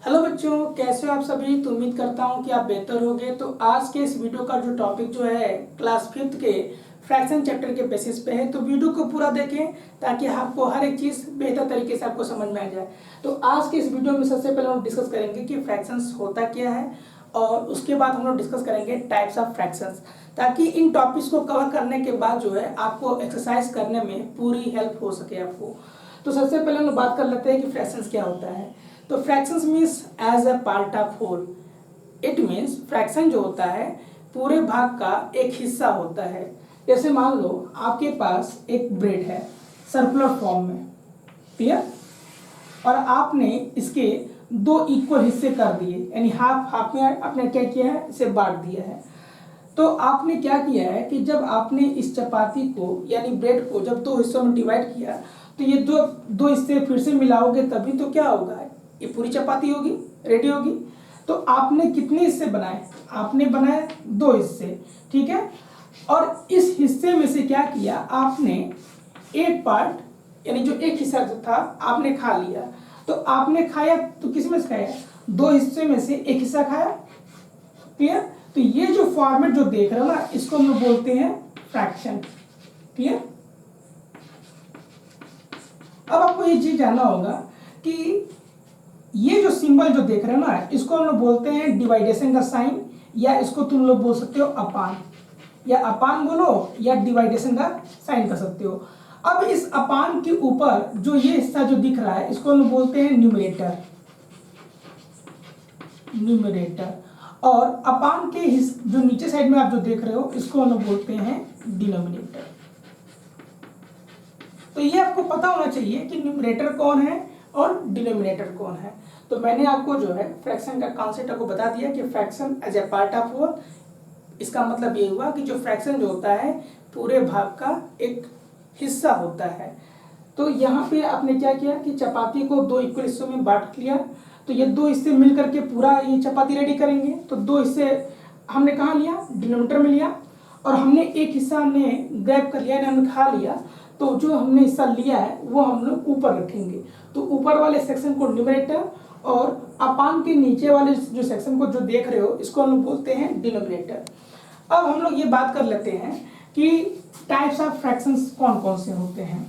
Hello बच्चों, कैसे हो आप सभी। तो उम्मीद करता हूँ कि आप बेहतर होंगे। तो आज के इस वीडियो का जो टॉपिक जो है क्लास 5th के फ्रैक्शन चैप्टर के बेसिस पे है। तो वीडियो को पूरा देखें ताकि आपको हर एक चीज़ बेहतर तरीके से आपको समझ में आ जाए। तो आज के इस वीडियो में सबसे पहले हम डिस्कस करेंगे कि फ्रैक्शंस होता क्या है, और उसके बाद हम लोग डिस्कस करेंगे टाइप्स ऑफ फ्रैक्शंस, ताकि इन टॉपिक्स को कवर करने के बाद जो है आपको एक्सरसाइज करने में पूरी हेल्प हो सके आपको। तो सबसे पहले हम लोग बात कर लेते हैं कि फ्रैक्शंस क्या होता है। तो fractions means as a part of whole. It means fraction जो होता है पूरे भाग का एक हिस्सा होता है। जैसे मान लो आपके पास एक ब्रेड है सर्कुलर फॉर्म में, क्लियर, और आपने इसके दो इक्वल हिस्से कर दिए, यानी हाफ हाफ में आपने क्या किया है, इसे बांट दिया है। तो आपने क्या किया है कि जब आपने इस चपाती को यानी ब्रेड को जब दो हिस्सों में डिवाइड किया, तो ये दो दो हिस्से फिर से मिलाओगे तभी तो क्या होगा, ये पूरी चपाती होगी, रेडी होगी। तो आपने कितने हिस्से बनाए, आपने बनाए दो हिस्से, ठीक है। और इस हिस्से में से क्या किया आपने, एक पार्ट यानी जो एक हिस्सा जो था आपने खा लिया। तो आपने खाया तो किस में से खाया, दो हिस्से में से एक हिस्सा खाया, क्लियर। तो ये जो फॉर्मेट जो देख रहे हो ना, इसको हम लोग बोलते हैं फ्रैक्शन, क्लियर। अब आपको ये चीज जानना होगा कि ये जो सिंबल जो देख रहे हो ना, इसको हम लोग बोलते हैं डिवाइडेशन का साइन, या इसको तुम लोग बोल सकते हो अपान, या अपान बोलो या डिवाइडेशन का साइन कर सकते हो। अब इस अपान के ऊपर जो ये हिस्सा जो दिख रहा है, इसको हम लोग बोलते हैं न्यूमरेटर, न्यूमरेटर। और अपान के जो नीचे साइड में आप जो देख रहे हो, इसको हम लोग बोलते हैं डिनोमिनेटर। तो ये आपको पता होना चाहिए कि न्यूमरेटर कौन है और डिनोमिनेटर कौन है। तो मैंने आपको जो है फ्रैक्शन का कॉन्सेप्ट आपको बता दिया कि fraction as a part of whole. इसका मतलब ये हुआ कि जो फ्रैक्शन जो होता है पूरे भाग का एक हिस्सा होता है। तो यहाँ पे आपने क्या किया कि चपाती को दो इक्वल हिस्सों में बांट लिया। तो ये दो हिस्से मिल करके पूरा ये चपाती रेडी करेंगे। तो दो हिस्से हमने कहाँ लिया, डिनोमिनेटर में लिया, और हमने एक हिस्सा हमने ग्रैब कर लिया, हमने खा लिया। तो जो हमने हिस्सा लिया है वो हम लोग ऊपर रखेंगे। तो ऊपर वाले सेक्शन को न्यूमरेटर, और अपान के नीचे वाले जो सेक्शन को जो देख रहे हो, इसको हम लोग बोलते हैं डिनोमिनेटर। अब हम लोग ये बात कर लेते हैं कि टाइप्स ऑफ फ्रैक्शंस कौन कौन से होते हैं।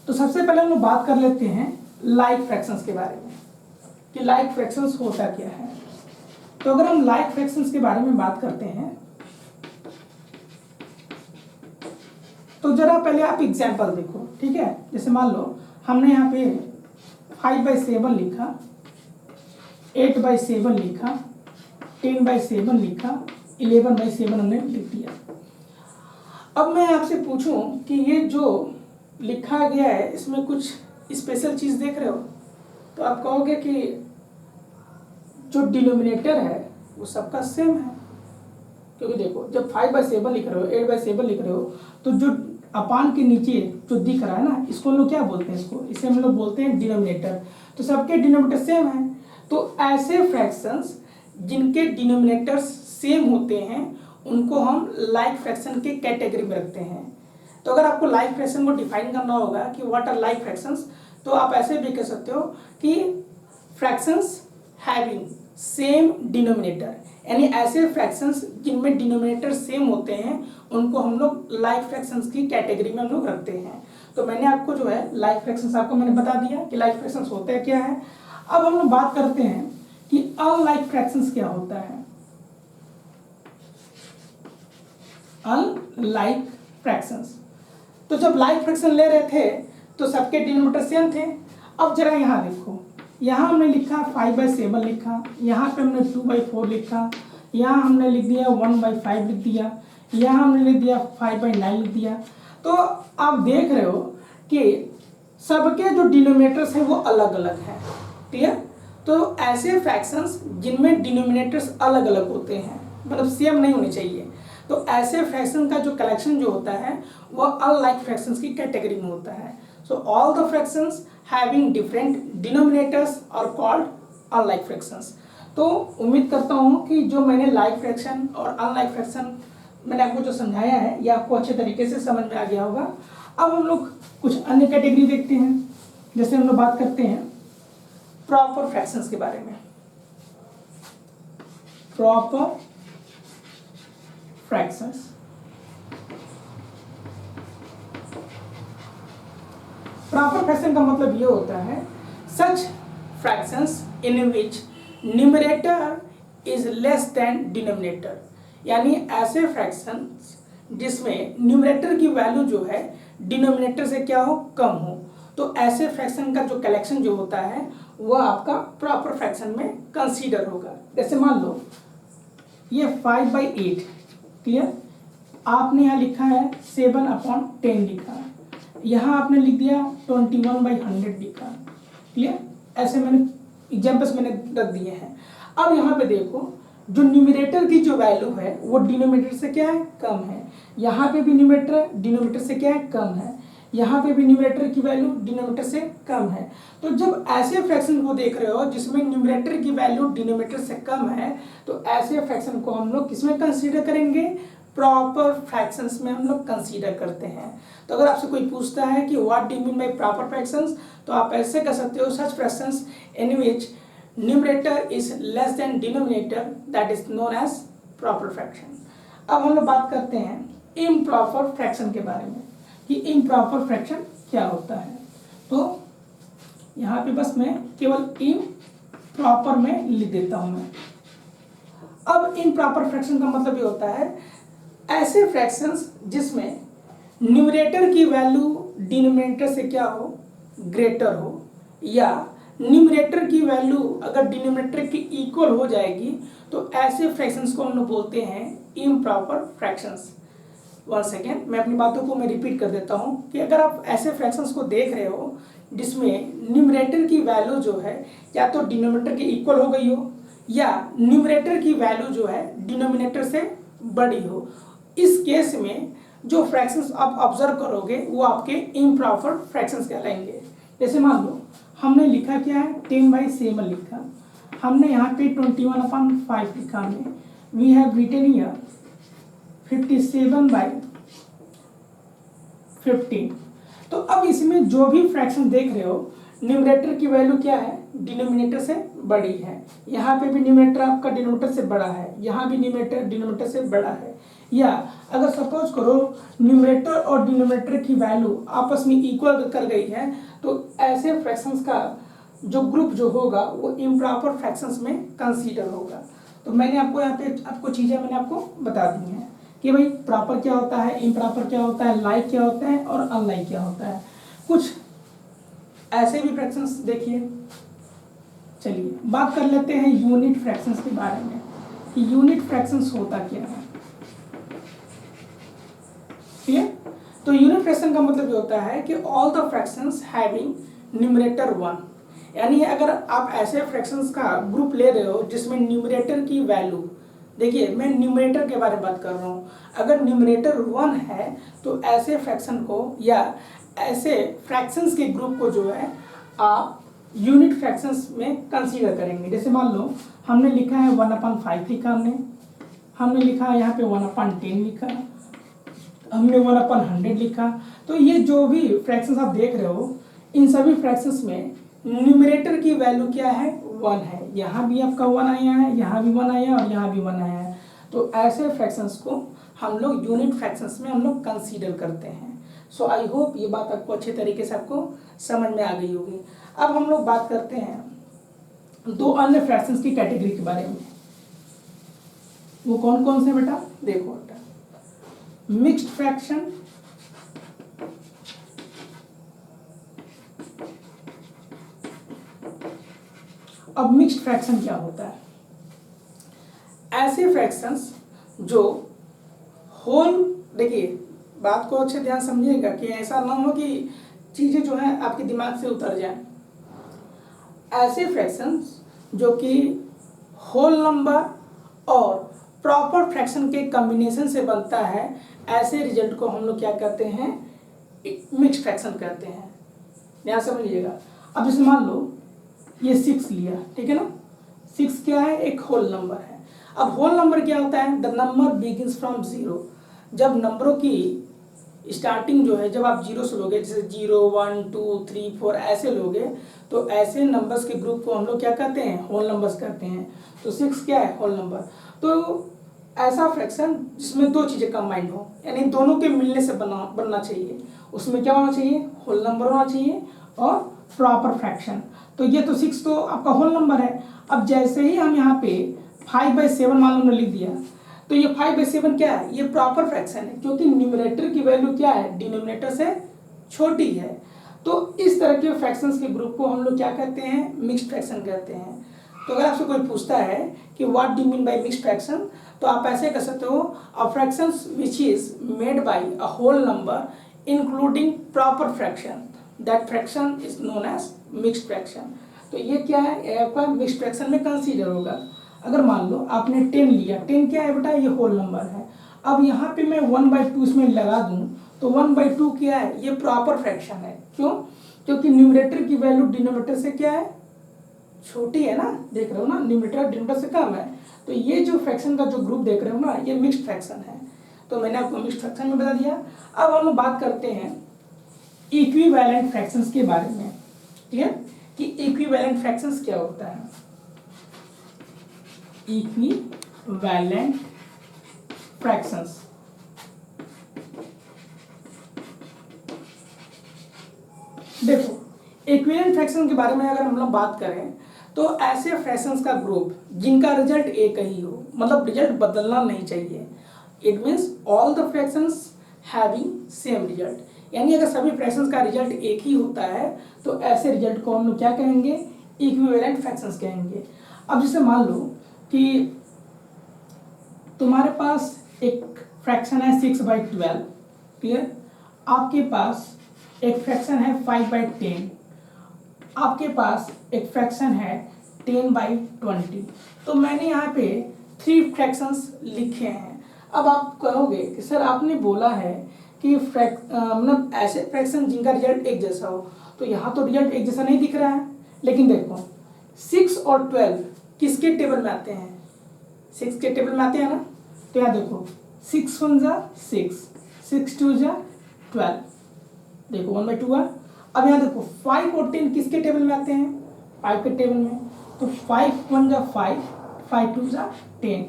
तो सबसे पहले हम लोग बात कर लेते हैं लाइक फ्रैक्शंस के बारे में कि लाइक फ्रैक्शंस होता क्या है। तो अगर हम लाइक फ्रैक्शंस के बारे में बात करते हैं, तो जरा पहले आप एग्जांपल देखो, ठीक है। जैसे मान लो हमने यहाँ पे 5/7 लिखा, 8/7 लिखा, 10/7 लिखा, 11/7 हमने लिख दिया। अब मैं आपसे पूछूं कि ये जो लिखा गया है इसमें कुछ स्पेशल चीज देख रहे हो, तो आप कहोगे कि जो डिनोमिनेटर है वो सबका सेम है। क्योंकि देखो जब 5/7 लिख रहे हो, 8/7 लिख रहे हो, तो जो अपान के नीचे जो दिख रहा है ना, इसको हम लोग क्या बोलते हैं, इसे हम लोग बोलते हैं डिनोमिनेटर। तो सबके डिनोमिनेटर सेम है। तो ऐसे फ्रैक्शंस जिनके डिनोमिनेटर्स सेम होते हैं उनको हम लाइक फ्रैक्शन के कैटेगरी में रखते हैं। तो अगर आपको लाइक फ्रैक्शन को डिफाइन करना होगा कि व्हाट आर लाइक फ्रैक्शंस, तो आप ऐसे भी कह सकते हो कि फ्रैक्शंस हैविंग सेम डिनोमिनेटर, यानी ऐसे फ्रैक्शंस जिनमें डिनोमिनेटर सेम होते हैं उनको हम लोग लाइक फ्रैक्शंस की कैटेगरी में हम लोग रखते हैं। तो मैंने आपको जो है लाइक फ्रैक्शंस आपको मैंने बता दिया कि लाइक फ्रैक्शंस होते हैं क्या है। अब हम लोग बात करते हैं कि अनलाइक फ्रैक्शंस क्या होता है। अनलाइक फ्रैक्शंस, तो जब लाइक फ्रैक्शन ले रहे थे तो सबके डिनोमिनेटर सेम थे। अब जरा यहाँ देखो, यहाँ हमने लिखा 5/7 लिखा, यहाँ पे हमने 2/4 लिखा, यहाँ हमने लिख दिया 1/5 लिख दिया, यहाँ हमने लिख दिया 5/9 लिख दिया। तो आप देख रहे हो कि सबके जो डिनोमिनेटर्स हैं वो अलग अलग हैं, क्लियर। तो ऐसे फ्रैक्शंस जिनमें डिनोमिनेटर्स अलग अलग होते हैं, मतलब सेम नहीं होने चाहिए, तो ऐसे फ्रैक्शन का जो कलेक्शन जो होता है वो अनलाइक फ्रैक्शंस की कैटेगरी में होता है। So all the fractions having different denominators are called unlike fractions. तो उम्मीद करता हूँ कि जो मैंने लाइक फ्रैक्शन और अनलाइक फ्रैक्शन मैंने आपको जो समझाया है ये आपको अच्छे तरीके से समझ में आ गया होगा। अब हम लोग कुछ अन्य कैटेगरी देखते हैं। जैसे हम लोग बात करते हैं प्रॉपर फ्रैक्शंस के बारे में। प्रॉपर फ्रैक्शंस, प्रॉपर फ्रैक्शन का मतलब ये होता है such fractions in which numerator is less than denominator, यानी ऐसे फ्रैक्शंस जिसमें न्यूमरेटर की वैल्यू जो है डिनोमिनेटर से क्या हो, कम हो, तो ऐसे फ्रैक्शन का जो कलेक्शन जो होता है वह आपका प्रॉपर फ्रैक्शन में कंसीडर होगा। जैसे मान लो ये 5/8, क्लियर, आपने यहाँ लिखा है 7/10 लिखा, यहाँ आपने लिख दिया 21/100 लिखा, क्लियर, ऐसे मैंने एग्जाम्पल्स मैंने रख दिए हैं। अब यहाँ पे देखो जो न्यूमरेटर की जो वैल्यू है वो डिनोमिनेटर से क्या है, कम है, यहाँ पे भी न्यूमरेटर डिनोमिनेटर से क्या है, कम है, यहाँ पे भी न्यूमरेटर की वैल्यू डिनोमिनेटर से कम है। तो जब ऐसे फ्रैक्शन को देख रहे हो जिसमें न्यूमरेटर की वैल्यू डिनोमिनेटर से कम है, तो ऐसे फ्रैक्शन को हम लोग किसमें कंसीडर करेंगे, प्रॉपर फ्रैक्शंस में हम लोग कंसीडर करते हैं। तो अगर आपसे कोई पूछता है कि what do you mean by proper fractions, तो आप ऐसे कर सकते हो, such fractions in which numerator is less than denominator, that is known as proper fraction. अब हम लोग बात करते हैं इम्प्रॉपर फ्रैक्शन के बारे में कि इम्प्रॉपर फ्रैक्शन क्या होता है। तो यहाँ पे बस मैं केवल इम्प्रॉपर में लिख देता हूँ मैं। अब इम्प्रॉपर फ्रैक्शन का मतलब ये होता है ऐसे फ्रैक्शंस जिसमें न्यूमरेटर की वैल्यू डिनोमिनेटर से क्या हो, ग्रेटर हो, या न्यूमरेटर की वैल्यू अगर डिनोमिनेटर के इक्वल हो जाएगी, तो ऐसे फ्रैक्शंस को हम लोग बोलते हैं इम्प्रॉपर फ्रैक्शंस। वन सेकेंड, मैं अपनी बातों को मैं रिपीट कर देता हूँ कि अगर आप ऐसे फ्रैक्शंस को देख रहे हो जिसमें न्यूमरेटर की वैल्यू जो है या तो डिनोमिनेटर के इक्वल हो गई हो, या न्यूमरेटर की वैल्यू जो है डिनोमिनेटर से बड़ी हो, इस केस में जो फ्रैक्शंस आप ऑब्जर्व करोगे वो आपके इम्प्रॉपर फ्रैक्शंस कहलाएंगे। जैसे मान लो हमने लिखा क्या है, 10/7 लिखा, हमने यहाँ पे 21/5 लिखा, हमने वी हैव रिटन हियर 57/15। तो अब इसमें जो भी फ्रैक्शन देख रहे हो न्यूमरेटर की वैल्यू क्या है, डिनोमिनेटर से बड़ी है, यहाँ पे भी न्यूमरेटर आपका डिनोमिनेटर से बड़ा है, यहाँ भी न्यूमरेटर डिनोमिनेटर से बड़ा है, या अगर सपोज करो न्यूमरेटर और डिनोमिनेटर की वैल्यू आपस में इक्वल कर गई है, तो ऐसे फ्रैक्शंस का जो ग्रुप जो होगा वो इम्प्रॉपर फ्रैक्शंस में कंसीडर होगा। तो मैंने आपको यहाँ पे आपको चीज़ें मैंने आपको बता दी हैं कि भाई प्रॉपर क्या होता है, इम्प्रॉपर क्या होता है, लाइक क्या होता है और अनलाइक क्या होता है। कुछ ऐसे भी फ्रैक्शंस देखिए। चलिए बात कर लेते हैं यूनिट फ्रैक्शंस के बारे में कि यूनिट फ्रैक्शंस होता क्या है। ठीक है, तो यूनिट फ्रैक्शन का मतलब ये होता है कि all the fractions having numerator 1, यानी अगर आप ऐसे फ्रैक्शंस का ग्रुप ले रहे हो जिसमें न्यूमरेटर की वैल्यू, देखिए मैं न्यूमरेटर के बारे में बात कर रहा हूँ, अगर न्यूमरेटर 1 है तो ऐसे फ्रैक्शन को या ऐसे फ्रैक्शंस के ग्रुप को जो है आप यूनिट फ्रैक्शंस में कंसीडर करेंगे। जैसे मान लो हमने लिखा है 1/5 लिखा, हमने लिखा है यहाँ पे 1/10 लिखा, हमने 1/100 लिखा। तो ये जो भी फ्रैक्शंस आप देख रहे हो इन सभी फ्रैक्शंस में न्यूमरेटर की वैल्यू क्या है, 1 है, यहाँ भी आपका 1 आया है, यहाँ भी 1 आया और यहाँ भी 1 आया है। तो ऐसे फ्रैक्शंस को हम लोग यूनिट फ्रैक्शंस में हम लोग कंसीडर करते हैं। सो आई होप ये बात आपको अच्छे तरीके से आपको समझ में आ गई होगी। अब हम लोग बात करते हैं दो अन्य फ्रैक्शंस की कैटेगरी के बारे में। वो कौन कौन से बेटा, देखो बेटा, मिक्स्ड फ्रैक्शन अब मिक्स्ड फ्रैक्शन क्या होता है, ऐसे फ्रैक्शंस जो होल, देखिए बात को अच्छे ध्यान समझिएगा कि ऐसा ना हो कि चीजें जो है आपके दिमाग से उतर जाएं। ऐसे फ्रैक्शंस जो कि होल नंबर और प्रॉपर फ्रैक्शन के कॉम्बिनेशन से बनता है, ऐसे रिजल्ट को हम लोग क्या कहते हैं, मिक्स्ड फ्रैक्शन कहते हैं। ध्यान समझिएगा। अब जैसे मान लो ये 6 लिया, ठीक है ना, 6 क्या है, एक होल नंबर है। अब होल नंबर क्या होता है, द नंबर बिगिंस फ्रॉम 0, जब नंबरों की स्टार्टिंग जो है जब आप जीरो से लोगे, जैसे 0 1 2 3 4 ऐसे लोगे, तो ऐसे नंबर्स के ग्रुप को हम लोग क्या कहते हैं, होल नंबर्स कहते हैं। तो 6 क्या है, होल नंबर। तो ऐसा फ्रैक्शन जिसमें दो चीज़ें कंबाइंड हो, यानी दोनों के मिलने से बनना चाहिए, उसमें क्या होना चाहिए, होल नंबर होना चाहिए और प्रॉपर फ्रैक्शन। तो ये तो 6 तो आपका होल नंबर है। अब जैसे ही हम यहाँ पे 5/7 मान लो हमने लिख दिया, तो ये 5/7 क्या है, ये प्रॉपर फ्रैक्शन है, क्योंकि न्यूमरेटर की वैल्यू क्या है, डिनोमिनेटर से छोटी है। तो इस तरह के फ्रैक्शंस के ग्रुप को हम लोग क्या कहते हैं, मिक्स्ड फ्रैक्शन कहते हैं। तो अगर आपसे कोई पूछता है कि what do mean by mixed fraction, तो आप ऐसे कर सकते हो, a fraction which is made by a whole number including proper fraction, that fraction is known as mixed fraction. तो ये क्या है, ये आपका मिक्स्ड फ्रैक्शन में कंसीडर होगा। अगर मान लो आपने 10 लिया, 10 क्या है बेटा, ये होल नंबर है। अब यहाँ पे मैं 1/2 इसमें लगा दूं, तो 1/2 क्या है, ये प्रॉपर फ्रैक्शन है। क्यों, क्योंकि न्यूमरेटर की वैल्यू डिनोमिनेटर से क्या है, छोटी है ना, देख रहे हो ना, न्यूमरेटर डिनोमिनेटर से कम है। तो ये जो फ्रैक्शन का जो ग्रुप देख रहे हो ना, ये मिक्स्ड फ्रैक्शन है। तो मैंने आपको मिक्स्ड फ्रैक्शन में बता दिया। अब हम लोग बात करते हैं इक्विवेलेंट फ्रैक्शंस के बारे में, ठीक है, कि इक्विवेलेंट फ्रैक्शंस क्या होता है। इक्विवेलेंट फ्रैक्शंस, देखो इक्विवेलेंट फ्रैक्शन के बारे में अगर हम लोग बात करें, तो ऐसे फ्रैक्शंस का ग्रुप जिनका रिजल्ट एक ही हो, मतलब रिजल्ट बदलना नहीं चाहिए। It means all the fractions having same result, यानी अगर सभी फ्रैक्शंस का रिजल्ट एक ही होता है, तो ऐसे रिजल्ट को हम लोग क्या कहेंगे, इक्विवेलेंट फ्रैक्शंस कहेंगे। अब जैसे मान लो कि तुम्हारे पास एक फ्रैक्शन है 6/12, क्लियर, आपके पास एक फ्रैक्शन है 5/10, आपके पास एक फ्रैक्शन है 10/20। तो मैंने यहाँ पे 3 फ्रैक्शंस लिखे हैं। अब आप कहोगे कि सर आपने बोला है कि मतलब ऐसे फ्रैक्शन जिनका रिजल्ट एक जैसा हो, तो यहाँ तो रिजल्ट एक जैसा नहीं दिख रहा है। लेकिन देखो 6 और 12 किसके टेबल में आते हैं, 6 के टेबल में आते हैं ना। तो यहाँ देखो 6 1 जा 6, 6 2 जा 12, देखो 1/2 हुआ। अब यहाँ देखो 5 और 10 किसके टेबल में आते हैं, 5 के टेबल में। तो 5 1 जा 5, 5 2 जा 10,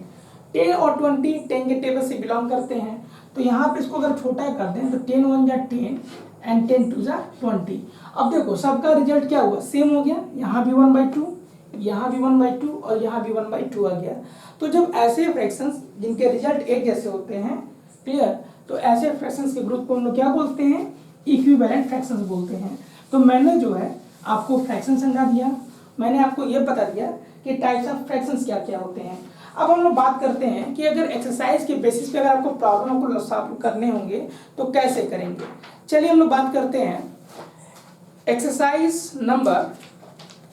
10 और 20 10 के टेबल से बिलोंग करते हैं। तो यहाँ पे इसको अगर छोटा कर दें, तो 10 1 जा 10 एंड 10 2 जा 20। अब देखो सबका रिजल्ट क्या हुआ, सेम हो गया, यहाँ भी 1/2, यहाँ भी 1/2 और यहाँ भी 1/2 आ गया। तो जब ऐसे फ्रैक्शंस जिनके रिजल्ट एक जैसे होते हैं, क्लियर, तो ऐसे फ्रैक्शंस के ग्रुप को हम लोग क्या बोलते हैं, इक्विवेलेंट फ्रैक्शंस बोलते हैं। तो मैंने जो है आपको फ्रैक्शन समझा दिया, मैंने आपको ये बता दिया कि टाइप्स ऑफ फ्रैक्शंस क्या क्या होते हैं। अब हम लोग बात करते हैं कि अगर एक्सरसाइज के बेसिस पे अगर आपको प्रॉब्लम को सॉल्व करने होंगे तो कैसे करेंगे। चलिए हम लोग बात करते हैं एक्सरसाइज नंबर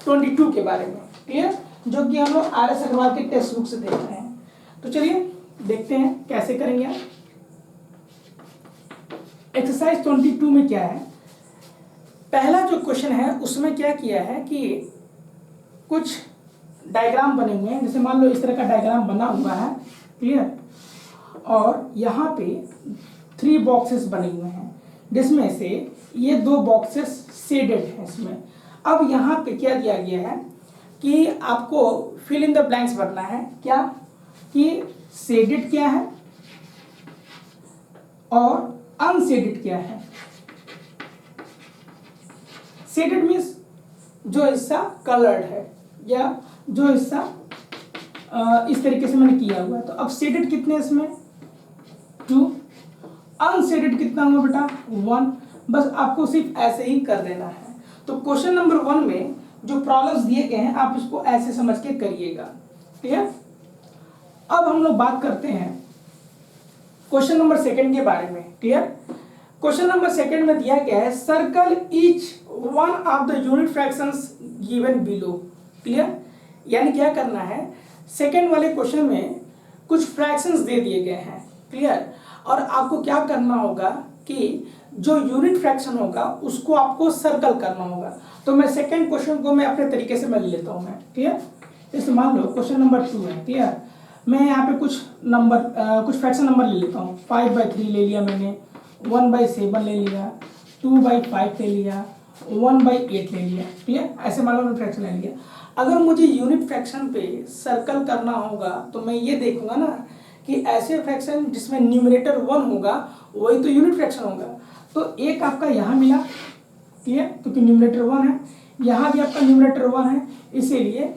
22 के बारे में, क्लियर, जो कि हम लोग RS अग्रवाल के टेक्स्ट बुक से देख रहे हैं। तो चलिए देखते हैं कैसे करेंगे आप। एक्सरसाइज 22 में क्या है, पहला जो क्वेश्चन है उसमें क्या किया है कि कुछ डायग्राम बने हुए हैं, जैसे मान लो इस तरह का डायग्राम बना हुआ है, क्लियर, और यहाँ पे 3 बॉक्सेस बने हुए हैं, जिसमें से ये 2 बॉक्सेस शेडेड हैं इसमें। अब यहाँ पे क्या दिया गया है कि आपको फिल इन द ब्लैंक्स भरना है, क्या कि शेडेड क्या है और अनशेडेड क्या है। शेडेड मीन्स जो हिस्सा कलर्ड है या जो हिस्सा इस तरीके से मैंने किया हुआ है। तो अब शेडेड कितने इसमें 2, अनशेडेड कितना हुआ बेटा 1। बस आपको सिर्फ ऐसे ही कर देना है। तो क्वेश्चन नंबर 1 में जो प्रॉब्लम्स दिए गए हैं आप इसको ऐसे समझ के करिएगा, क्लियर। अब हम लोग बात करते हैं क्वेश्चन नंबर 2 के बारे में, क्लियर। क्वेश्चन नंबर 2 में दिया गया है circle each one of the unit fractions given below, clear. यानी क्या करना है, सेकंड वाले क्वेश्चन में कुछ फ्रैक्शंस दे दिए गए हैं, क्लियर, और आपको क्या करना होगा कि जो यूनिट फ्रैक्शन होगा उसको आपको सर्कल करना होगा। तो मैं सेकंड क्वेश्चन को मैं अपने तरीके से मैं ले लेता हूँ मैं, क्लियर। जैसे मान लो क्वेश्चन नंबर 2 है, क्लियर। मैं यहाँ पे कुछ फ्रैक्शन नंबर ले लेता हूँ, 5/3 ले लिया मैंने, 1/7 ले लिया, 2/5 ले लिया, 1/8 ले लिया। क्लियर? ऐसे मान लो मैंने फ्रैक्शन ले लिया। अगर मुझे यूनिट फ्रैक्शन पे सर्कल करना होगा तो मैं ये देखूंगा ना कि ऐसे फ्रैक्शन जिसमें न्यूमरेटर 1 होगा वही तो यूनिट फ्रैक्शन होगा। तो एक आपका यहाँ मिला, क्लियर, क्योंकि न्यूमरेटर 1 है, यहाँ भी आपका न्यूमरेटर 1 है, इसीलिए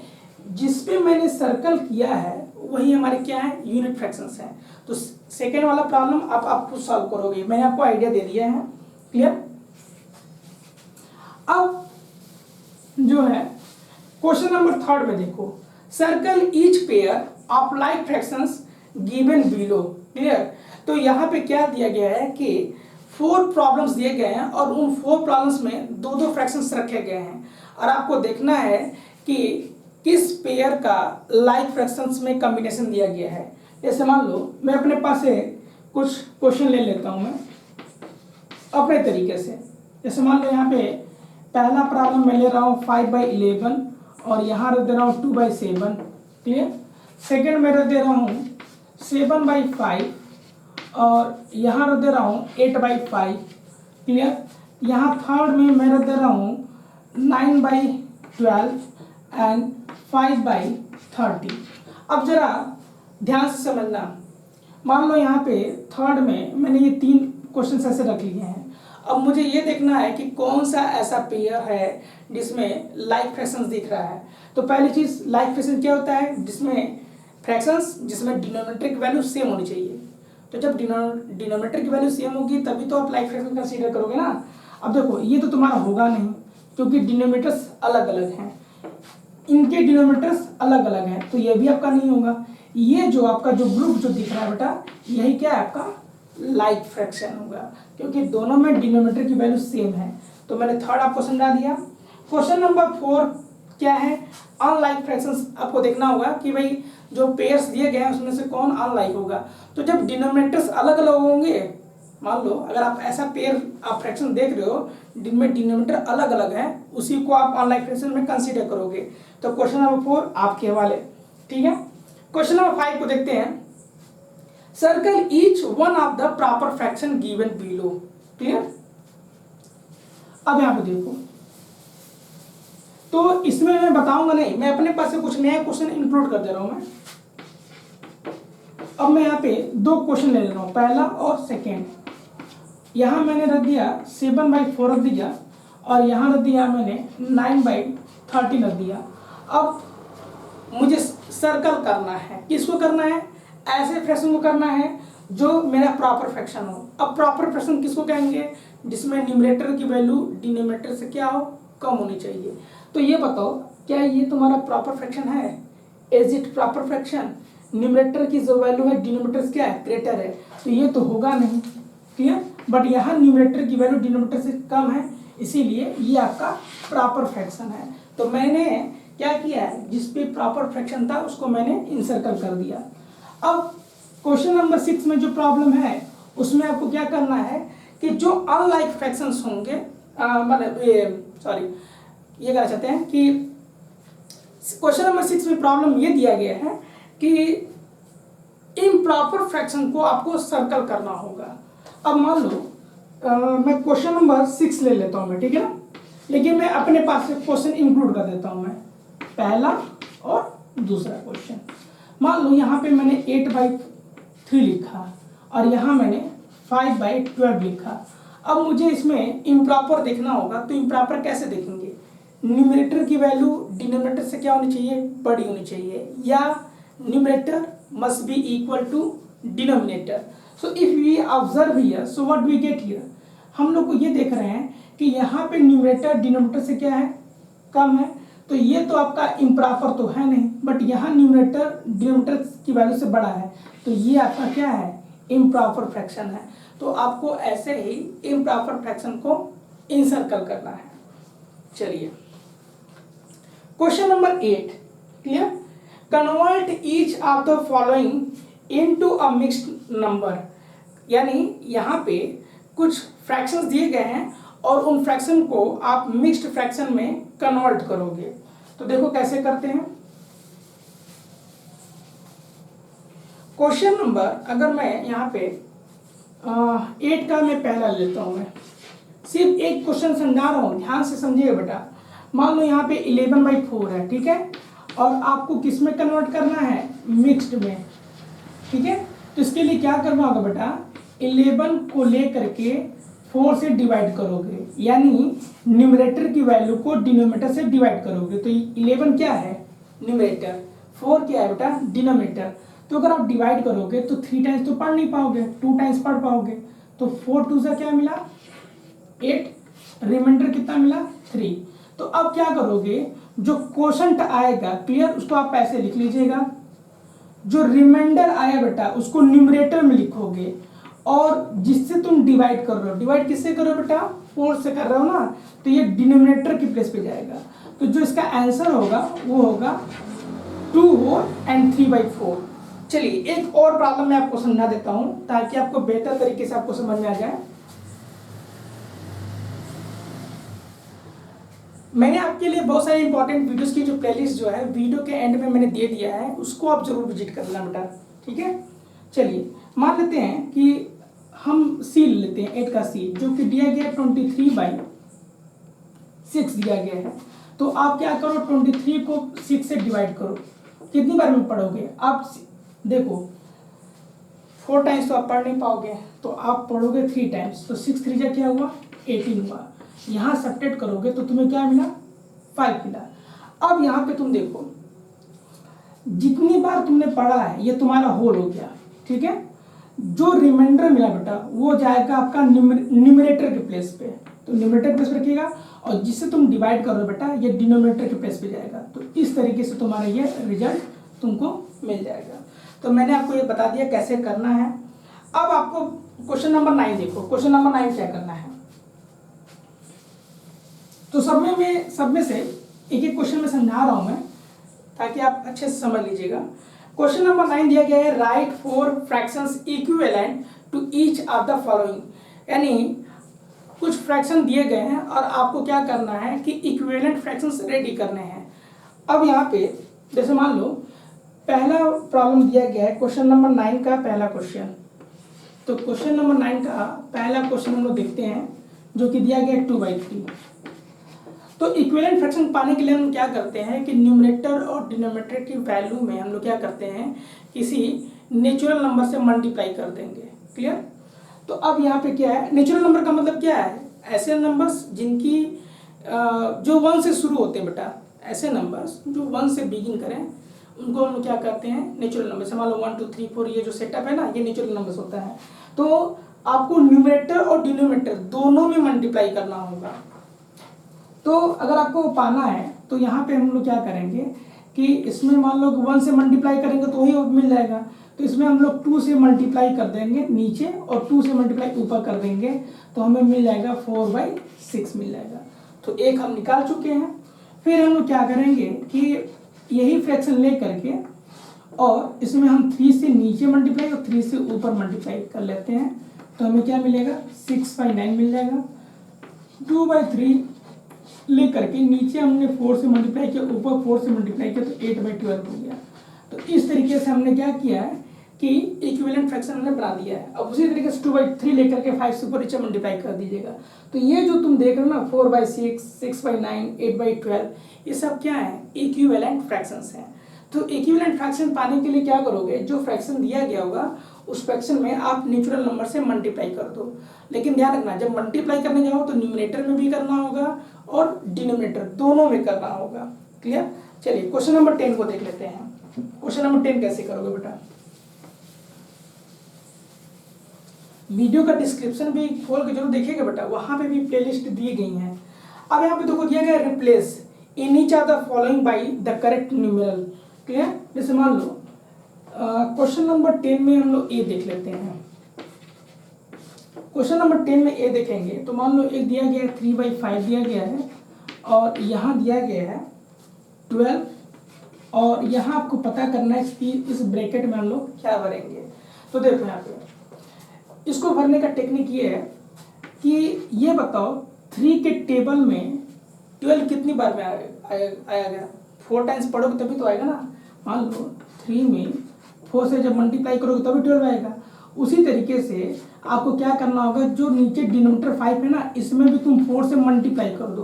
जिस पे मैंने सर्कल किया है वही हमारे क्या है, यूनिट फ्रैक्शंस हैं। तो सेकेंड वाला प्रॉब्लम आप खुद सॉल्व करोगे, मैंने आपको आइडिया दे दिया है। क्लियर? अब जो है क्वेश्चन नंबर 3 में देखो, circle each pair of like fractions given below. Clear? तो यहाँ पे क्या दिया गया है कि 4 प्रॉब्लम्स दिए गए हैं और उन 4 प्रॉब्लम्स में दो फ्रैक्शंस रखे गए हैं और आपको देखना है कि किस पेयर का लाइक फ्रैक्शंस में कॉम्बिनेशन दिया गया है। जैसे मान लो मैं अपने पास से कुछ क्वेश्चन ले लेता हूँ मैं अपने तरीके से। जैसे मान लो यहाँ पे पहला प्रॉब्लम मैं ले रहा हूँ 5/11 और यहाँ रख दे रहा हूँ 2/7। क्लियर? सेकेंड में रख दे रहा हूँ 7/5 और यहाँ रख दे रहा हूँ 8/5। क्लियर? यहाँ थर्ड में मैं रख दे रहा हूँ 9/12 एंड 5/30। अब जरा ध्यान से समझना, मान लो यहाँ पे थर्ड में मैंने ये 3 क्वेश्चन ऐसे रख लिए हैं। अब मुझे ये देखना है कि कौन सा ऐसा पेयर है जिसमें लाइक फ्रैक्शंस दिख रहा है। तो पहली चीज, लाइक फ्रैक्शन क्या होता है, जिसमें फ्रैक्शंस जिसमें डिनोमिनेटर की वैल्यू सेम होनी चाहिए। तो जब डिनोमिनेटर की वैल्यू सेम होगी तभी तो आप लाइक फ्रैक्शन कंसीडर करोगे ना। अब देखो ये तो तुम्हारा होगा नहीं क्योंकि डिनोमिनेटर्स अलग अलग हैं, इनके डिनोमिनेटर्स अलग अलग हैं, तो ये भी आपका नहीं होगा। ये जो आपका जो ग्रुप जो दिख रहा है बेटा, यही क्या है, आपका लाइक फ्रैक्शन होगा क्योंकि दोनों में डिनोमिनेटर की वैल्यू सेम है। तो मैंने थर्ड आपको समझा दिया। क्वेश्चन नंबर 4 क्या है, अनलाइक फ्रैक्शंस। आपको देखना होगा कि भाई जो पेयर्स दिए गए हैं उसमें से कौन अनलाइक होगा। तो जब डिनोमिनेटर्स अलग अलग होंगे, मान लो अगर आप ऐसा पेयर आप फ्रैक्शन देख रहे हो जिनमें डिनोमिनेटर अलग अलग है, उसी को आप अनलाइक फ्रैक्शन में कंसीडर करोगे। तो क्वेश्चन नंबर 4 आपके हवाले। ठीक है, क्वेश्चन नंबर 5 को देखते हैं। Circle each one of the proper fraction given below. Clear? अब यहां पे देखो, तो इसमें मैं बताऊंगा नहीं, मैं अपने पास से कुछ नया क्वेश्चन इंक्लूड कर दे रहा हूं मैं। अब मैं यहाँ पे 2 क्वेश्चन ले रहा हूं, पहला और सेकेंड। यहां मैंने रख दिया 7/4 रख दिया और यहां रख दिया मैंने 9/30 रख दिया। अब मुझे सर्कल करना है, किसको करना है, ऐसे फ्रैक्शन को करना है जो मेरा प्रॉपर फ्रैक्शन हो। अब प्रॉपर फ्रैक्शन किसको कहेंगे, जिसमें न्यूमरेटर की वैल्यू डिनोमिनेटर से क्या हो, कम होनी चाहिए। तो ये बताओ क्या ये तुम्हारा प्रॉपर फ्रैक्शन है, is it proper fraction. Numerator की जो वैल्यू है डिनोमिनेटर से क्या है, ग्रेटर है, तो ये तो होगा नहीं। क्लियर? बट यहाँ न्यूमरेटर की वैल्यू डिनोमिनेटर से कम है, इसीलिए ये आपका प्रॉपर फ्रैक्शन है। तो मैंने क्या किया है, जिस पे प्रॉपर फ्रैक्शन था उसको मैंने इनसर्कल कर दिया। अब क्वेश्चन नंबर 6 में जो प्रॉब्लम है उसमें आपको क्या करना है कि जो अनलाइक फ्रैक्शंस होंगे, मतलब ये कहना चाहते हैं कि क्वेश्चन नंबर 6 में प्रॉब्लम ये दिया गया है कि इम्प्रॉपर फ्रैक्शन को आपको सर्कल करना होगा। अब मान लो मैं क्वेश्चन नंबर 6 ले लेता हूं मैं, ठीक है ना, लेकिन मैं अपने पास से क्वेश्चन इंक्लूड कर देता हूं मैं, पहला और दूसरा क्वेश्चन। मान लो यहाँ पे मैंने 8/3 लिखा और यहाँ मैंने 5/12 लिखा। अब मुझे इसमें इम्प्रॉपर देखना होगा, तो इम्प्रॉपर कैसे देखेंगे, न्यूमरेटर की वैल्यू डिनोमिनेटर से क्या होनी चाहिए, बड़ी होनी चाहिए, या numerator must be equal to denominator. So if we observe here, so what we get here, हम लोग को ये देख रहे हैं कि यहाँ पे न्यूमरेटर डिनोमिनेटर से क्या है, कम है, तो ये तो आपका इम्प्रॉपर तो है नहीं, बट यहाँ न्यूमरेटर डिनोमिनेटर की वैल्यू से बड़ा है, तो ये आपका क्या है, इम्प्रॉपर फ्रैक्शन है। तो आपको ऐसे ही इम्प्रॉपर फ्रैक्शन को इनसर्कल करना है। चलिए question number 8, clear, convert each of the following into a mixed number. यानी यहाँ पे कुछ फ्रैक्शंस दिए गए हैं और उन फ्रैक्शन को आप मिक्स्ड फ्रैक्शन में कन्वर्ट करोगे। तो देखो कैसे करते हैं। क्वेश्चन नंबर, अगर मैं यहाँ पे 8 का मैं पहला लेता हूँ। मैं सिर्फ एक क्वेश्चन समझा रहा हूँ, ध्यान से समझिए बेटा। मान लो यहाँ पे 11/4 है, ठीक है, और आपको किस में कन्वर्ट करना है, मिक्स्ड में, ठीक है। तो इसके लिए क्या करना होगा बेटा, 11 को ले करके 4 से डिवाइड करोगे, यानी न्यूमरेटर की वैल्यू को डिनोमिनेटर से डिवाइड करोगे। तो 11 क्या है, न्यूमरेटर, 4 क्या है बेटा, डिनोमिनेटर। तो अगर आप डिवाइड करोगे तो 3 टाइम्स तो पढ़ नहीं पाओगे, 2 टाइम्स पढ़ पाओगे। तो 4 2 से क्या मिला, 8, रिमाइंडर कितना मिला, 3। तो अब क्या करोगे, जो क्वोशंट आएगा, क्लियर, उसको आप ऐसे लिख लीजिएगा। जो रिमाइंडर आया बेटा उसको न्यूमरेटर में लिखोगे, और जिससे तुम डिवाइड कर रहे हो, डिवाइड किससे कर रहे हो बेटा, 4 से कर रहे हो ना, तो ये डिनोमिनेटर की प्लेस पे जाएगा। तो जो इसका आंसर होगा वो होगा 2 और 3/4। चलिए एक और प्रॉब्लम मैं आपको समझा देता हूं ताकि आपको बेहतर तरीके से आपको समझ में आ जाए। मैंने आपके लिए बहुत सारे इंपॉर्टेंट वीडियोस की जो प्लेलिस्ट जो है वीडियो के एंड में मैंने दे दिया है, उसको आप जरूर विजिट कर लेना बेटा, ठीक है। चलिए मान लेते हैं कि हम सी लेते हैं, 8 का सी, जो कि दिया गया 23/6 दिया गया है। तो आप क्या करो, 23 को 6 से डिवाइड करो। कितनी बार में पढ़ोगे आप, देखो 4 टाइम्स तो आप पढ़ नहीं पाओगे, तो आप पढ़ोगे 3 टाइम्स। तो 6 3 जा क्या हुआ, 18 हुआ। यहाँ सब्ट्रैक्ट करोगे तो तुम्हें क्या मिला, 5 मिला। अब यहाँ पे तुम देखो, जितनी बार तुमने पढ़ा है ये तुम्हारा होल हो गया, ठीक है। जो रिमाइंडर मिला बेटा वो जाएगा आपका न्यूमरेटर के प्लेस पे, तो न्यूमरेटर प्लेस पे रखिएगा, और जिससे तुम डिवाइड करो बेटा ये डिनोमिनेटर के प्लेस पे जाएगा। तो इस तरीके से तुम्हारा ये रिजल्ट तुमको मिल जाएगा। तो मैंने आपको ये बता दिया कैसे करना है। अब आपको क्वेश्चन नंबर 9 देखो, क्वेश्चन नंबर 9 क्या करना है। तो सब में से एक एक क्वेश्चन में समझा रहा हूं मैं ताकि आप अच्छे से समझ लीजिएगा। क्वेश्चन नंबर 9 दिया गया है, write 4 fractions equivalent to each of the following, यानी कुछ फ्रैक्शन दिए गए हैं और आपको क्या करना है कि इक्विवेलेंट फ्रैक्शंस रेडी करने हैं। अब यहाँ पे जैसे मान लो पहला प्रॉब्लम दिया गया है, क्वेश्चन नंबर 9 का पहला क्वेश्चन। तो क्वेश्चन नंबर 9 का पहला क्वेश्चन हम लोग देखते हैं, जो कि दिया गया है 2/3। तो इक्विवेलेंट फ्रैक्शन पाने के लिए हम क्या करते हैं कि न्यूमरेटर और डिनोमिनेटर की वैल्यू में हम लोग क्या करते हैं, किसी नेचुरल नंबर से मल्टीप्लाई कर देंगे, क्लियर। तो अब यहाँ पे क्या है, नेचुरल नंबर का मतलब क्या है, ऐसे नंबर्स जिनकी जो 1 से शुरू होते हैं बेटा, ऐसे नंबर्स जो 1 से बिगिन करें उनको हम लोग क्या करते हैं, नेचुरल नंबर से। मान लो 1 2 3 4 ये जो सेटअप है ना, ये नेचुरल नंबर्स होता है। तो आपको न्यूमरेटर और डिनोमिनेटर दोनों में मल्टीप्लाई करना होगा। तो अगर आपको पाना है तो यहाँ पे हम लोग क्या करेंगे कि इसमें मान लो 1 से मल्टीप्लाई करेंगे तो वही मिल जाएगा। तो इसमें हम लोग 2 से मल्टीप्लाई कर देंगे नीचे और 2 से मल्टीप्लाई ऊपर कर देंगे, तो हमें मिल जाएगा 4/6 मिल जाएगा। तो एक हम निकाल चुके हैं। फिर हम लोग क्या करेंगे कि यही फ्रैक्शन ले करके और इसमें हम 3 से नीचे मल्टीप्लाई और 3 से ऊपर मल्टीप्लाई कर लेते हैं, तो हमें क्या मिलेगा, 6/9 मिल जाएगा। 2/3 ले करके नीचे हमने 4 से मल्टीप्लाई किया, ऊपर 4 से मल्टीप्लाई किया, तो 8/12 हो गया। तो इस तरीके से हमने क्या किया है कि इक्विवेलेंट फ्रैक्शन हमने बना दिया है। अब उसी तरीके से 2/3 लेकर के 5 से ऊपर नीचे मल्टीप्लाई कर दीजिएगा। तो ये जो तुम देख रहे हो ना, 4/6, 6/9, 8/12, ये सब क्या है, इक्विवेलेंट फ्रैक्शंस हैं। तो इक्विवेलेंट फ्रैक्शन पाने के लिए क्या करोगे, जो फ्रैक्शन दिया गया होगा उस फ्रैक्शन में आप नेचुरल नंबर से मल्टीप्लाई कर दो। लेकिन ध्यान रखना, जब मल्टीप्लाई करने जाओ तो न्यूमरेटर में भी करना होगा और डिनोमिनेटर दोनों में करना होगा, क्लियर। चलिए क्वेश्चन नंबर 10 को देख लेते हैं। क्वेश्चन नंबर 10 कैसे करोगे बेटा, वीडियो का डिस्क्रिप्शन भी खोल के जरूर देखिएगा बेटा, वहां पे भी प्लेलिस्ट दी गई हैं। अब यहाँ पे देखो दिया गया है, replace in each of the following by the correct numeral, clear. जैसे मान लो क्वेश्चन नंबर 10 में हम लोग ए देख लेते हैं। क्वेश्चन नंबर 10 में ए देखेंगे तो मान लो एक दिया गया है 3/5 दिया गया है, और यहाँ दिया गया है 12, और यहाँ आपको पता करना है कि इस ब्रैकेट में हम लोग क्या भरेंगे। तो देखो यहाँ पे इसको भरने का टेक्निक ये है कि ये बताओ 3 के टेबल में 12 कितनी बार में आया गया, 4 टाइम्स पढ़ोगे तभी तो आएगा ना। मान लो 3 में 4 से जब मल्टीप्लाई करोगे तभी 12 आएगा, उसी तरीके से आपको क्या करना होगा, जो नीचे डिनोमिनेटर 5 है ना, इसमें भी तुम 4 से मल्टीप्लाई कर दो।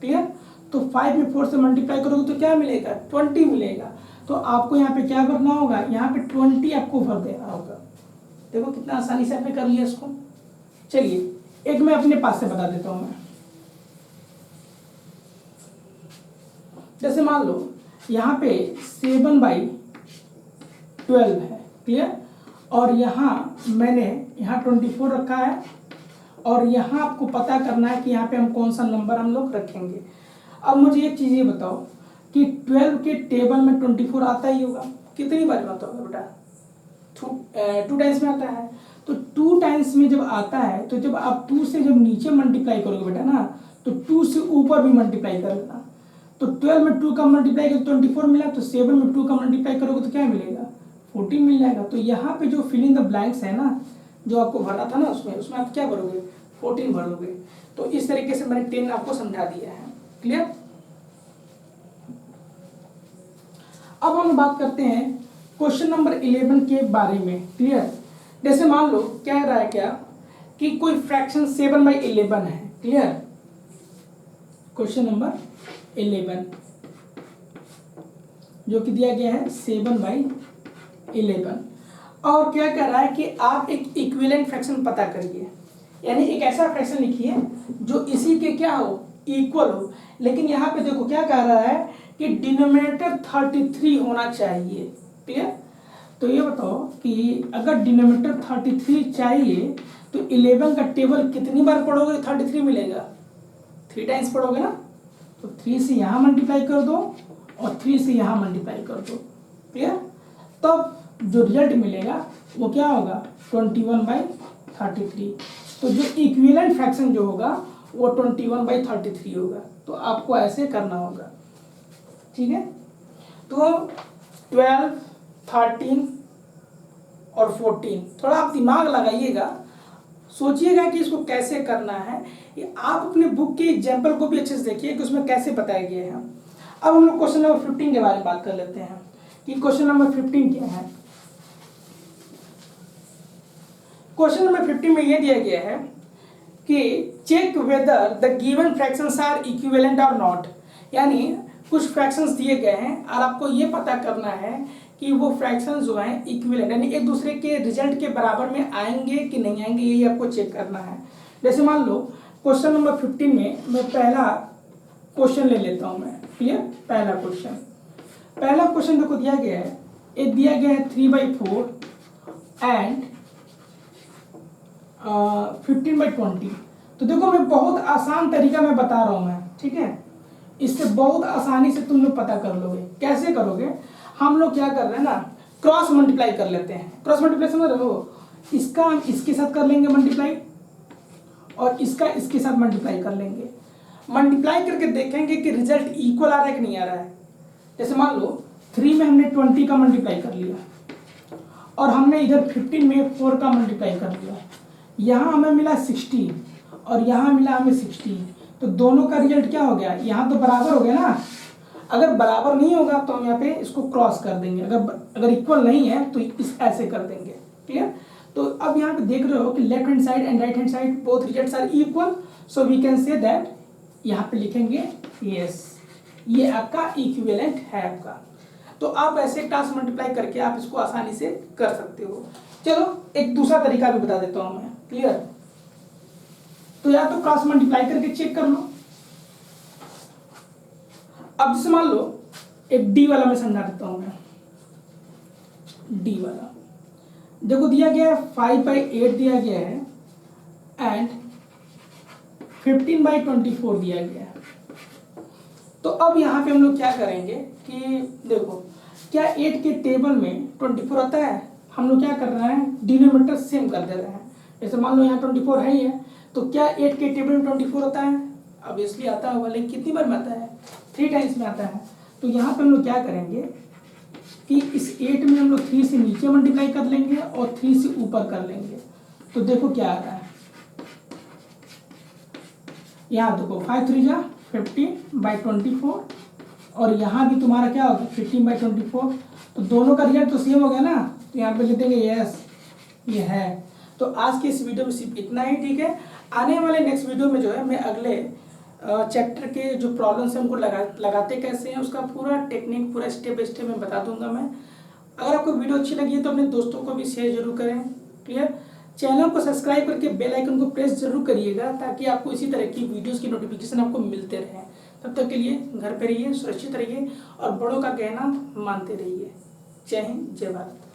क्लियर? तो 5 में 4 से मल्टीप्लाई करोगे तो क्या मिलेगा, 20 मिलेगा। तो आपको यहाँ पे क्या करना होगा, यहाँ पे 20 आपको भर देना होगा। देखो कितना आसानी से आपने कर लिया इसको। चलिए एक मैं अपने पास से बता देता हूँ मैं। जैसे मान लो यहाँ पे 7/12 है। क्लियर? और यहाँ मैंने यहाँ 24 रखा है, और यहाँ आपको पता करना है कि यहाँ पे हम कौन सा नंबर हम लोग रखेंगे। अब मुझे एक चीज़ ये बताओ कि 12 के टेबल में 24 आता ही होगा, कितनी बार आता होगा बेटा, 2 टाइम्स में आता है। तो 2 टाइम्स में जब आता है तो जब आप 2 से जब नीचे मल्टीप्लाई करोगे बेटा ना, तो 2 से ऊपर भी मल्टीप्लाई कर लेना। तो 12 में 2 का मल्टीप्लाई करोगे तो 24 मिला, तो 7 में 2 का मल्टीप्लाई करोगे तो क्या मिलेगा, 14 मिल जाएगा। तो यहाँ पे जो फिल इन द ब्लैंक्स है ना, जो आपको भरना था ना, उसमें आप क्या भरोगे, 14 भरोगे। तो इस तरीके से मैंने 10 आपको समझा दिया है। क्लियर? अब हम बात करते हैं क्वेश्चन नंबर 11 के बारे में। क्लियर? जैसे मान लो क्या रहा है, क्या कि कोई फ्रैक्शन 7/11 है। क्लियर? क्वेश्चन नंबर 11 जो कि दिया गया है 7/11, और क्या कर रहा है कि आप एक इक्विवेलेंट फ्रैक्शन पता करिए, यानी एक ऐसा फ्रैक्शन लिखिए जो इसी के क्या हो, इक्वल हो। लेकिन यहाँ पे देखो क्या कह रहा है कि डिनोमिनेटर 33 होना चाहिए। क्लियर? तो ये बताओ कि अगर डिनोमिनेटर 33 चाहिए तो 11 का टेबल कितनी बार पढ़ोगे 33 मिलेगा, 3 टाइम्स पढ़ोगे ना। तो 3 से यहाँ मल्टीप्लाई कर दो और 3 से यहाँ मल्टीप्लाई कर दो। क्लियर? तब जो रिजल्ट मिलेगा वो क्या होगा, 21/33। तो जो इक्विवेलेंट फ्रैक्शन जो होगा वो 21/33 होगा। तो आपको ऐसे करना होगा। ठीक है? तो 12, 13 और 14 थोड़ा आप दिमाग लगाइएगा, सोचिएगा कि इसको कैसे करना है। ये आप अपने बुक के एग्जाम्पल को भी अच्छे से देखिए कि उसमें कैसे बताया गया है। अब हम लोग क्वेश्चन नंबर 15 के बारे में बात कर लेते हैं कि क्वेश्चन नंबर 15 क्या है। क्वेश्चन नंबर 15 में यह दिया गया है कि check whether the given fractions are equivalent और नॉट, यानी कुछ फ्रैक्शंस दिए गए हैं और आपको ये पता करना है कि वो फ्रैक्शंस जो हैं इक्विवेलेंट, यानी एक दूसरे के रिजल्ट के बराबर में आएंगे कि नहीं आएंगे, यही आपको चेक करना है। जैसे मान लो क्वेश्चन नंबर 15 में मैं पहला क्वेश्चन ले लेता हूँ मैं। क्लियर? पहला क्वेश्चन देखो दिया गया है, एक दिया गया है 3/4 एंड 15/20। तो देखो मैं बहुत आसान तरीका मैं बता रहा हूँ मैं, ठीक है, इससे बहुत आसानी से तुम लोग पता कर लोगे। कैसे करोगे, हम लोग क्या कर रहे हैं ना, क्रॉस मल्टीप्लाई कर लेते हैं। क्रॉस मल्टीप्लाई समझ रहे हो, इसका हम इसके साथ कर लेंगे मल्टीप्लाई और इसका इसके साथ मल्टीप्लाई कर लेंगे। मल्टीप्लाई करके देखेंगे कि रिजल्ट इक्वल आ रहा है कि नहीं आ रहा है। जैसे मान लो 3 में हमने 20 का मल्टीप्लाई कर लिया और हमने इधर 15 में 4 का मल्टीप्लाई कर लिया, यहाँ हमें मिला 16 और यहाँ मिला हमें 16। तो दोनों का रिजल्ट क्या हो गया, यहाँ तो बराबर हो गया ना। अगर बराबर नहीं होगा तो हम यहाँ पे इसको क्रॉस कर देंगे, अगर इक्वल नहीं है तो इस ऐसे कर देंगे। क्लियर? तो अब यहाँ पे देख रहे हो कि left hand side and right hand side both results are equal, so we can say that, यहाँ पे लिखेंगे यस, ये आपका इक्विवेलेंट है आपका। तो आप ऐसे क्रॉस मल्टीप्लाई करके आप इसको आसानी से कर सकते हो। चलो एक दूसरा तरीका भी बता देता हूँ मैं। क्लियर? तो या तो क्रॉस मल्टीप्लाई करके चेक कर लो। अब जैसे मान लो एक डी वाला मैं समझा देता हूं मैं। डी वाला देखो दिया गया है 5/8 दिया गया है एंड 15/24 दिया गया है। तो अब यहाँ पे हम लोग क्या करेंगे कि देखो क्या 8 के टेबल में 24 आता है, हम लोग क्या कर रहे हैं, डिनोमिनेटर सेम कर दे रहे हैं। जैसे मान लो यहाँ 24 है ही है, तो क्या 8 के टेबल में 24 आता है, अब इसलिए आता होगा, लेकिन कितनी बार में आता है, 3 टाइम्स में आता है। तो यहाँ पे हम लोग क्या करेंगे कि इस 8 में हम लोग 3 से नीचे मल्टीप्लाई कर लेंगे और 3 से ऊपर कर लेंगे। तो देखो क्या आ रहा है, यहाँ देखो 5 3 जा 15/24 और यहाँ भी तुम्हारा क्या होगा 15/24। तो दोनों का रिजल्ट तो सेम हो गया ना, तो यहाँ पे लिख देंगे यस ये है। तो आज की इस वीडियो में सिर्फ इतना ही, ठीक है। आने वाले नेक्स्ट वीडियो में जो है मैं अगले चैप्टर के जो प्रॉब्लम्स हैं उनको लगाते कैसे हैं उसका पूरा टेक्निक, पूरा स्टेप बाय स्टेप मैं बता दूंगा मैं। अगर आपको वीडियो अच्छी लगी है तो अपने दोस्तों को भी शेयर जरूर करें, क्लियर। चैनल को सब्सक्राइब करके बेल आइकन को प्रेस जरूर करिएगा ताकि आपको इसी तरह की वीडियोस की नोटिफिकेशन आपको मिलते रहें। तब तक के लिए घर पे रहिए, सुरक्षित रहिए और बड़ों का कहना मानते रहिए। जय हिंद, जय भारत।